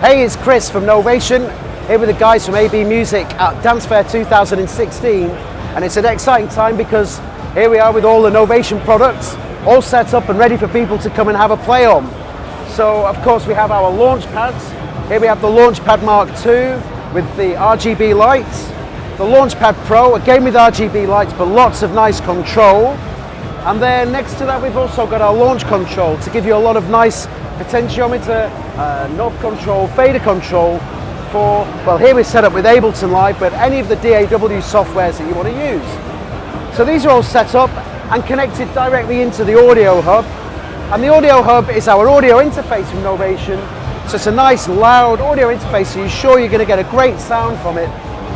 Hey, it's Chris from Novation, here with the guys from AB Music at Dancefair 2016, and it's an exciting time because here we are with all the Novation products all set up and ready for people to come and have a play on. So of course we have our launch pads. Here we have the Launchpad Mark II with the RGB lights, the Launchpad Pro again with RGB lights but lots of nice control, and then next to that we've also got our launch control to give you a lot of nice potentiometer, knob control, fader control for, well, here we're set up with Ableton Live, but any of the DAW softwares that you want to use. So these are all set up and connected directly into the audio hub, and the audio hub is our audio interface from Novation. So it's a nice loud audio interface, so you're sure you're going to get a great sound from it,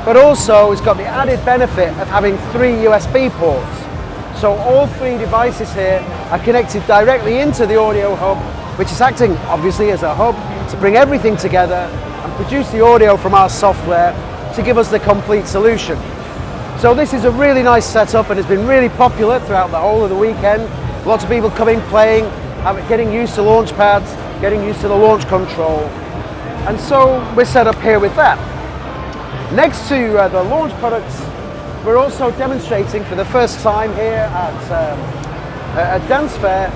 but also it's got the added benefit of having 3 USB ports. So all 3 devices here are connected directly into the audio hub, which is acting obviously as a hub to bring everything together and produce the audio from our software to give us the complete solution. So this is a really nice setup and has been really popular throughout the whole of the weekend. Lots of people coming, playing, getting used to launch pads, getting used to the launch control. And so we're set up here with that. Next to the launch products, we're also demonstrating for the first time here at Dancefair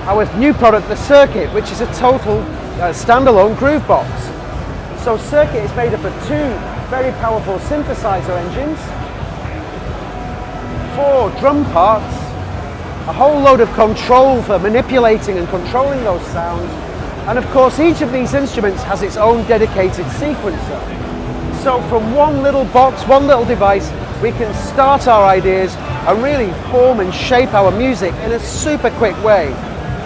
our new product, the Circuit, which is a total standalone groove box. So Circuit is made up of 2 very powerful synthesizer engines, 4 drum parts, a whole load of control for manipulating and controlling those sounds, and of course each of these instruments has its own dedicated sequencer. So from one little box, one little device, we can start our ideas and really form and shape our music in a super quick way.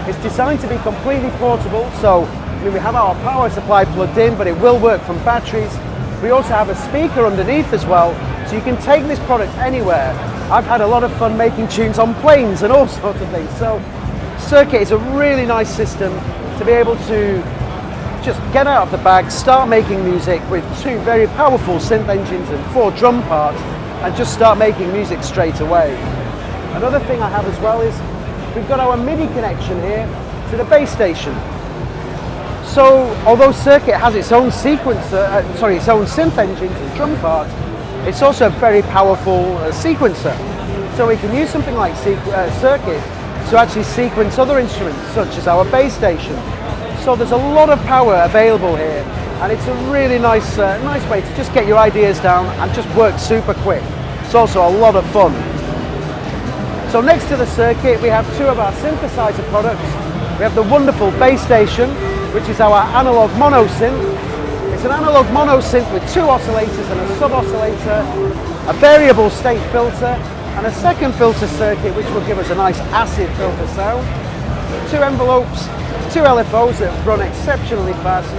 It's designed to be completely portable, so we have our power supply plugged in, but it will work from batteries. We also have a speaker underneath as well, so you can take this product anywhere. I've had a lot of fun making tunes on planes and all sorts of things. So Circuit is a really nice system to be able to just get out of the bag, start making music with 2 very powerful synth engines and 4 drum parts, and just start making music straight away. Another thing I have as well is we've got our MIDI connection here to the bass station. So although Circuit has its own sequencer, its own synth engines and drum parts, it's also a very powerful sequencer. So we can use something like Circuit to actually sequence other instruments such as our bass station. So there's a lot of power available here, and it's a really nice way to just get your ideas down and just work super quick. It's also a lot of fun. So next to the Circuit we have 2 of our synthesizer products. We have the wonderful bass station, which is our analog mono synth. It's an analog mono synth with 2 oscillators and a sub-oscillator, a variable state filter, and a second filter circuit which will give us a nice acid filter sound, 2 envelopes, 2 LFOs that run exceptionally fast,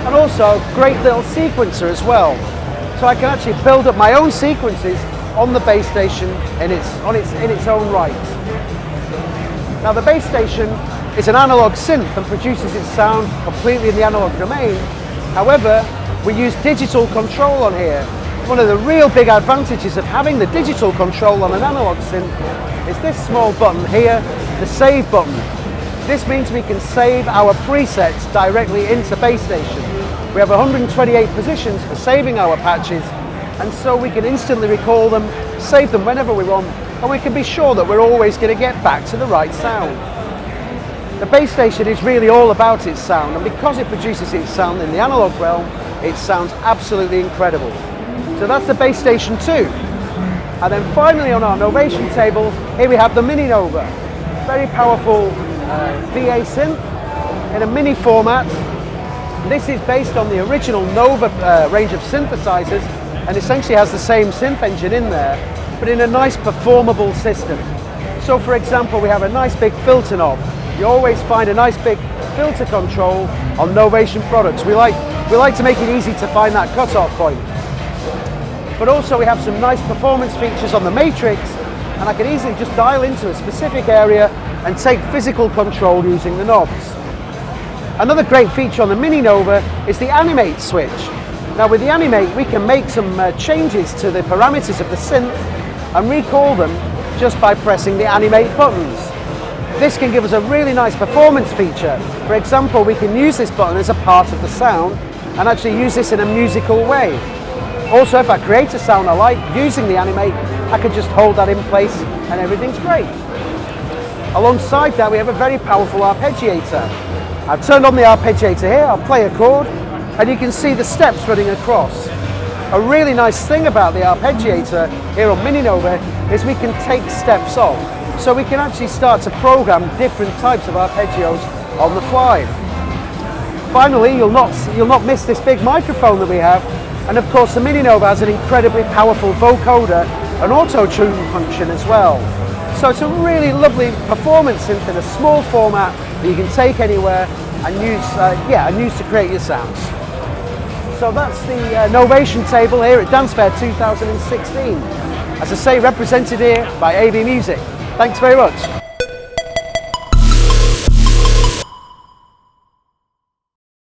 and also a great little sequencer as well. So I can actually build up my own sequences on the bass station in its own right. Now the bass station is an analog synth and produces its sound completely in the analog domain. However, we use digital control on here. One of the real big advantages of having the digital control on an analog synth is this small button here, the save button. This means we can save our presets directly into bass station. We have 128 positions for saving our patches, and so we can instantly recall them, save them whenever we want, and we can be sure that we're always going to get back to the right sound. The bass station is really all about its sound, and because it produces its sound in the analog realm, it sounds absolutely incredible. So that's the bass station 2. And then finally on our Novation table, here we have the Mininova. Very powerful VA synth in a mini format. This is based on the original Nova range of synthesizers, and essentially has the same synth engine in there, but in a nice performable system. So for example, we have a nice big filter knob. You always find a nice big filter control on Novation products. We like to make it easy to find that cutoff point. But also we have some nice performance features on the matrix, and I can easily just dial into a specific area and take physical control using the knobs. Another great feature on the Mininova is the Animate Switch. Now with the Animate we can make some changes to the parameters of the synth and recall them just by pressing the Animate buttons. This can give us a really nice performance feature. For example, we can use this button as a part of the sound and actually use this in a musical way. Also, if I create a sound I like using the Animate, I can just hold that in place and everything's great. Alongside that, we have a very powerful arpeggiator. I've turned on the arpeggiator here, I'll play a chord, and you can see the steps running across. A really nice thing about the arpeggiator here on Mininova is we can take steps off. So we can actually start to program different types of arpeggios on the fly. Finally, you'll not miss this big microphone that we have. And of course, the Mininova has an incredibly powerful vocoder and auto-tune function as well. So it's a really lovely performance synth in a small format that you can take anywhere and use to create your sounds. So that's the Novation table here at Dancefair 2016. As I say, represented here by AB Music. Thanks very much.